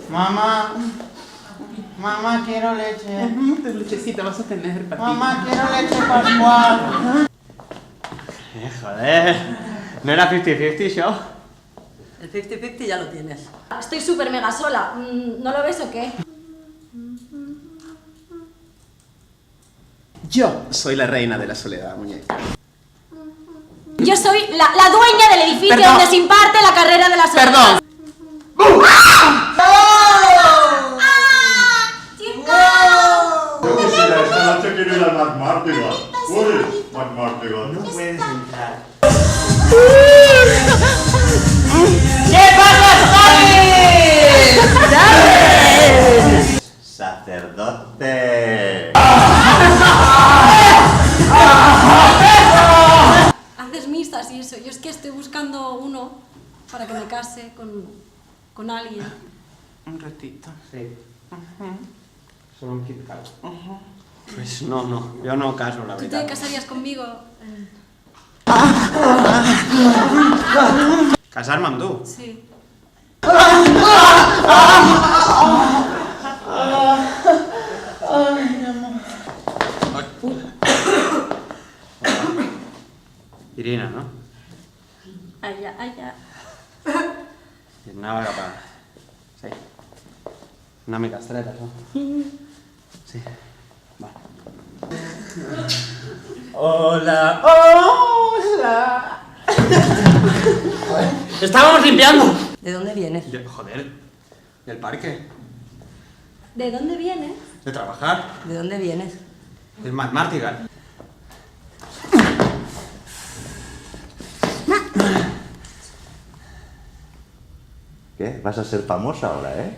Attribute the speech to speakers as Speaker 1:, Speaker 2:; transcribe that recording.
Speaker 1: Mamá. Mamá, quiero leche.
Speaker 2: Lechecita vas a tener, patito.
Speaker 1: Mamá, quiero leche Pascual.
Speaker 3: Joder. ¿No era 50-50 show?
Speaker 4: El 50-50 ya lo tienes.
Speaker 5: Estoy súper mega sola. ¿No lo ves o qué?
Speaker 2: Yo soy la reina de la soledad, muñeca.
Speaker 5: Yo soy la dueña del edificio
Speaker 2: Perdón.
Speaker 5: donde se imparte la carrera de la soledad.
Speaker 2: Perdón.
Speaker 6: Yo quisiera, esta noche quiero ir al McMartigan. Uy, McMartigan.
Speaker 3: No puedes entrar.
Speaker 1: ¿Qué pasa, Javi?
Speaker 6: Sacerdote.
Speaker 5: Haces misas y eso. Yo es que estoy buscando uno para que me case con alguien.
Speaker 2: Un ratito.
Speaker 3: Sí. Solo un Kit Kat. Pues no, yo no caso, la
Speaker 5: ¿Tú
Speaker 3: verdad.
Speaker 5: te casarías conmigo?
Speaker 3: Casar-me amb tu?
Speaker 5: Sí.
Speaker 3: Irina, no?
Speaker 5: Allà.
Speaker 3: I anava cap a... Sí. Una mica estreta, això. Sí. Va.
Speaker 1: Hola, hola.
Speaker 3: ¡Estábamos limpiando!
Speaker 4: ¿De dónde vienes?
Speaker 3: Joder, del parque,
Speaker 5: ¿De dónde vienes?
Speaker 3: de trabajar,
Speaker 4: ¿De dónde vienes?
Speaker 3: del McMartigan.
Speaker 6: ¿Qué? ¿Vas a ser famosa ahora, eh?